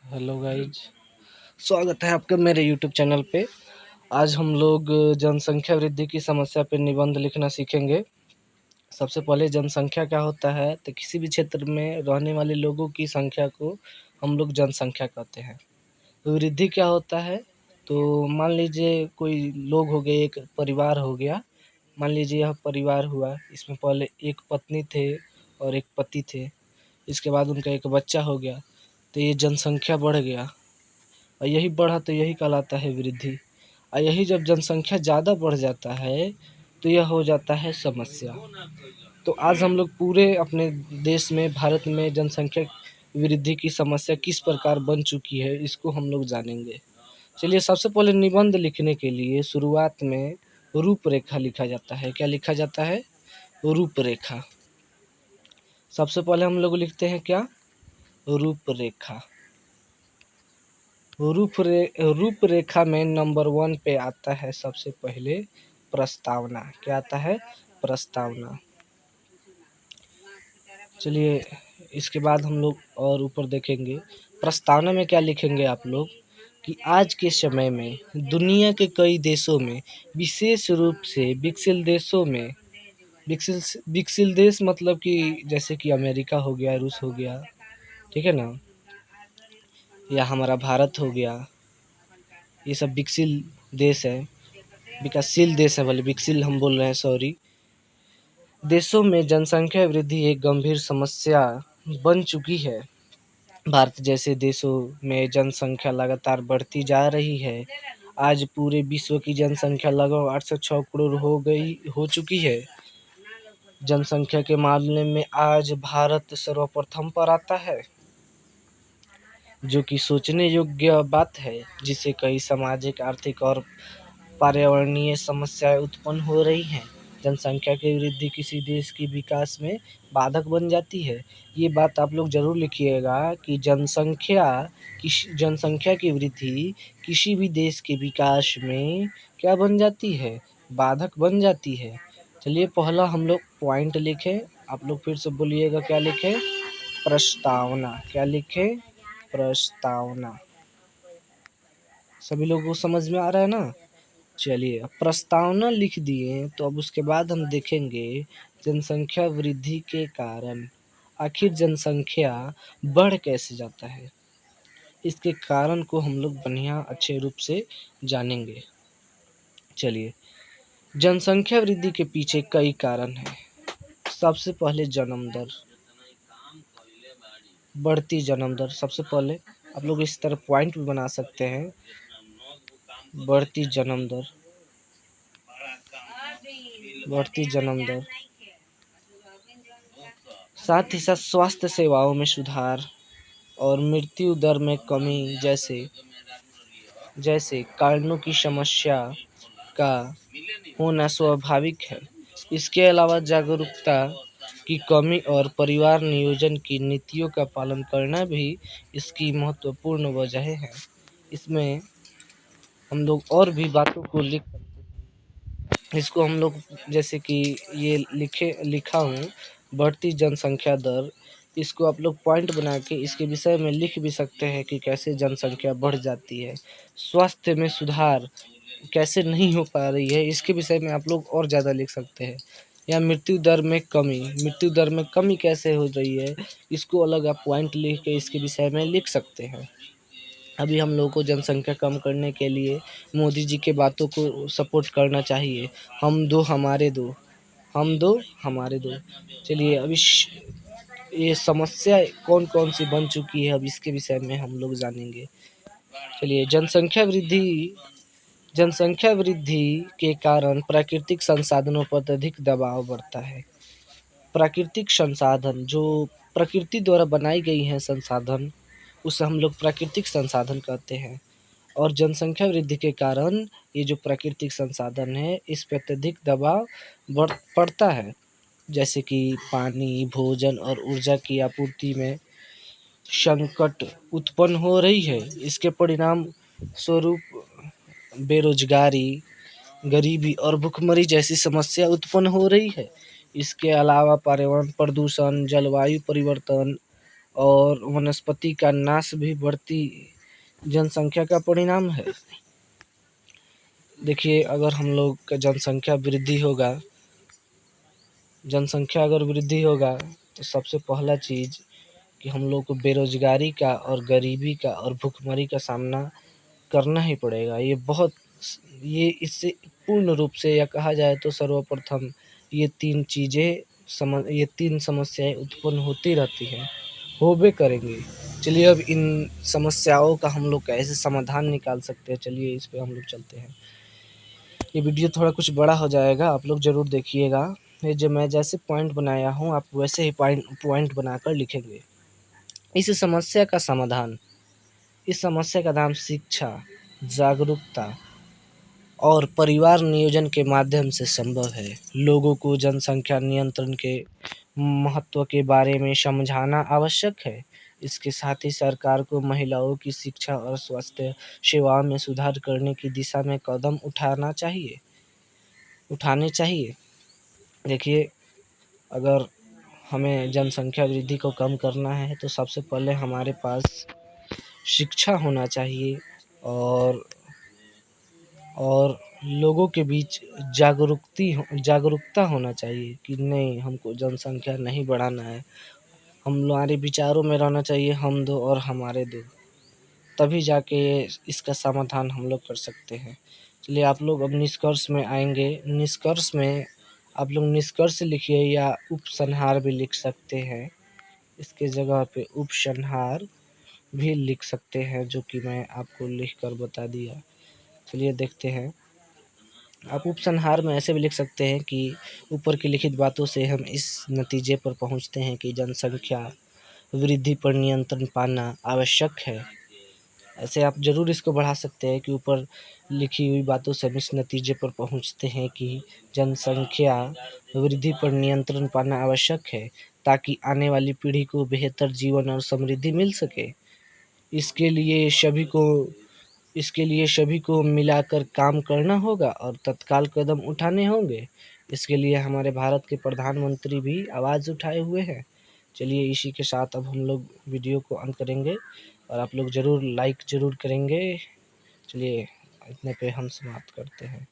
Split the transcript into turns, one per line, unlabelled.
Hello guys, स्वागत है आपका मेरे यूट्यूब चैनल पे। आज हम लोग जनसंख्या वृद्धि की समस्या पे निबंध लिखना सीखेंगे। सबसे पहले जनसंख्या क्या होता है, तो किसी भी क्षेत्र में रहने वाले लोगों की संख्या को हम लोग जनसंख्या कहते हैं। वृद्धि क्या होता है, तो मान लीजिए कोई लोग हो गए, एक परिवार हो गया। मान लीजिए यह परिवार हुआ, इसमें पहले एक पत्नी थे और एक पति थे। इसके बाद उनका एक बच्चा हो गया, तो ये जनसंख्या बढ़ गया और यही बढ़ा तो यही कहलाता है वृद्धि। और यही जब जनसंख्या ज़्यादा बढ़ जाता है तो यह हो जाता है समस्या। तो आज हम लोग पूरे अपने देश में, भारत में जनसंख्या वृद्धि की समस्या किस प्रकार बन चुकी है, इसको हम लोग जानेंगे। चलिए, सबसे पहले निबंध लिखने के लिए शुरुआत में रूपरेखा लिखा जाता है। क्या लिखा जाता है? रूपरेखा। सबसे पहले हम लोग लिखते हैं क्या? रूपरेखा। रूपरेखा में नंबर 1 पे आता है सबसे पहले प्रस्तावना। क्या आता है? प्रस्तावना। चलिए, इसके बाद हम लोग और ऊपर देखेंगे। प्रस्तावना में क्या लिखेंगे आप लोग कि आज के समय में दुनिया के कई देशों में, विशेष रूप से विकसित देशों में, विकसित देश मतलब कि जैसे कि अमेरिका हो गया, रूस हो गया, ठीक है ना, या हमारा भारत हो गया, ये सब विकसित देश है, विकासशील देश है, भले विकसित हम बोल रहे हैं, सॉरी। देशों में जनसंख्या वृद्धि एक गंभीर समस्या बन चुकी है। भारत जैसे देशों में जनसंख्या लगातार बढ़ती जा रही है। आज पूरे विश्व की जनसंख्या लगभग 806 करोड़ हो चुकी है। जनसंख्या के मामले में आज भारत सर्वप्रथम पर आता है, जो कि सोचने योग्य बात है, जिससे कई सामाजिक, आर्थिक और पर्यावरणीय समस्याएं उत्पन्न हो रही हैं। जनसंख्या की वृद्धि किसी देश की विकास में बाधक बन जाती है। ये बात आप लोग ज़रूर लिखिएगा कि जनसंख्या की वृद्धि किसी भी देश के विकास में क्या बन जाती है? बाधक बन जाती है। चलिए, पहला हम लोग पॉइंट लिखें। आप लोग फिर से बोलिएगा, क्या लिखें? प्रस्तावना। क्या लिखें? प्रस्तावना। सभी लोगों को समझ में आ रहा है ना? चलिए, अब प्रस्तावना लिख दिए तो अब उसके बाद हम देखेंगे जनसंख्या वृद्धि के कारण। आखिर जनसंख्या बढ़ कैसे जाता है, इसके कारण को हम लोग बढ़िया अच्छे रूप से जानेंगे। चलिए, जनसंख्या वृद्धि के पीछे कई कारण हैं। सबसे पहले जन्म दर, बढ़ती जन्म दर। सबसे पहले आप लोग इस तरह पॉइंट भी बना सकते हैं, बढ़ती जन्म दर, बढ़ती जन्म दर। साथ ही साथ स्वास्थ्य सेवाओं में सुधार और मृत्यु दर में कमी जैसे कारणों की समस्या का होना स्वाभाविक है। इसके अलावा जागरूकता की कमी और परिवार नियोजन की नीतियों का पालन करना भी इसकी महत्वपूर्ण वजह है। इसमें हम लोग और भी बातों को इसको हम लोग, जैसे कि ये लिखा हूँ, बढ़ती जनसंख्या दर, इसको आप लोग पॉइंट बना के इसके विषय में लिख भी सकते हैं कि कैसे जनसंख्या बढ़ जाती है। स्वास्थ्य में सुधार कैसे नहीं हो पा रही है, इसके विषय में आप लोग और ज़्यादा लिख सकते हैं। या मृत्यु दर में कमी, मृत्यु दर में कमी कैसे हो रही है, इसको अलग आप पॉइंट लिख के इसके विषय में लिख सकते हैं। अभी हम लोगों को जनसंख्या कम करने के लिए मोदी जी के बातों को सपोर्ट करना चाहिए। हम दो हमारे दो, हम दो हमारे दो। चलिए, अब ये समस्या कौन कौन सी बन चुकी है, अब इसके विषय में हम लोग जानेंगे। चलिए, जनसंख्या वृद्धि के कारण प्राकृतिक संसाधनों पर अधिक दबाव बढ़ता है। प्राकृतिक संसाधन, जो प्रकृति द्वारा बनाई गई हैं संसाधन, उसे हम लोग प्राकृतिक संसाधन कहते हैं। और जनसंख्या वृद्धि के कारण ये जो प्राकृतिक संसाधन है, इस पर अत्यधिक दबाव पड़ता है। जैसे कि पानी, भोजन और ऊर्जा की आपूर्ति में संकट उत्पन्न हो रही है। इसके परिणाम स्वरूप बेरोजगारी, गरीबी और भुखमरी जैसी समस्या उत्पन्न हो रही है। इसके अलावा पर्यावरण प्रदूषण, जलवायु परिवर्तन और वनस्पति का नाश भी बढ़ती जनसंख्या का परिणाम है। देखिए, अगर हम लोग का जनसंख्या अगर वृद्धि होगा तो सबसे पहला चीज़ कि हम लोग को बेरोज़गारी का और गरीबी का और भुखमरी का सामना करना ही पड़ेगा। ये इससे पूर्ण रूप से या कहा जाए तो सर्वप्रथम ये 3 समस्याएँ उत्पन्न होती रहती हैं, होबे करेंगी। चलिए अब इन समस्याओं का हम लोग कैसे समाधान निकाल सकते हैं, चलिए इस पे हम लोग चलते हैं। ये वीडियो थोड़ा कुछ बड़ा हो जाएगा, आप लोग ज़रूर देखिएगा। ये जो मैं जैसे पॉइंट बनाया हूँ, आप वैसे ही पॉइंट बनाकर लिखेंगे। इस समस्या का समाधान इस समस्या का नाम शिक्षा, जागरूकता और परिवार नियोजन के माध्यम से संभव है। लोगों को जनसंख्या नियंत्रण के महत्व के बारे में समझाना आवश्यक है। इसके साथ ही सरकार को महिलाओं की शिक्षा और स्वास्थ्य सेवाओं में सुधार करने की दिशा में कदम उठाने चाहिए। देखिए, अगर हमें जनसंख्या वृद्धि को कम करना है तो सबसे पहले हमारे पास शिक्षा होना चाहिए और लोगों के बीच जागरूकता होना चाहिए कि नहीं, हमको जनसंख्या नहीं बढ़ाना है। हमारे विचारों में रहना चाहिए हम दो और हमारे दो, तभी जाके इसका समाधान हम लोग कर सकते हैं। चलिए आप लोग अब निष्कर्ष में आएँगे। निष्कर्ष में आप लोग निष्कर्ष लिखिए या उपसंहार भी लिख सकते हैं। इसके जगह पे उपसंहार भी लिख सकते हैं, जो कि मैं आपको लिख कर बता दिया। चलिए देखते हैं। आप उपसंहार में ऐसे भी लिख सकते हैं कि ऊपर की लिखित बातों से हम इस नतीजे पर पहुंचते हैं कि जनसंख्या वृद्धि पर नियंत्रण पाना आवश्यक है। ऐसे आप ज़रूर इसको बढ़ा सकते हैं कि ऊपर लिखी हुई बातों से हम इस नतीजे पर पहुंचते हैं कि जनसंख्या वृद्धि पर नियंत्रण पाना आवश्यक है, ताकि आने वाली पीढ़ी को बेहतर जीवन और समृद्धि मिल सके। इसके लिए सभी को मिलाकर काम करना होगा और तत्काल कदम उठाने होंगे। इसके लिए हमारे भारत के प्रधानमंत्री भी आवाज़ उठाए हुए हैं। चलिए इसी के साथ अब हम लोग वीडियो को अंत करेंगे और आप लोग ज़रूर लाइक ज़रूर करेंगे। चलिए इतने पे हम समाप्त करते हैं।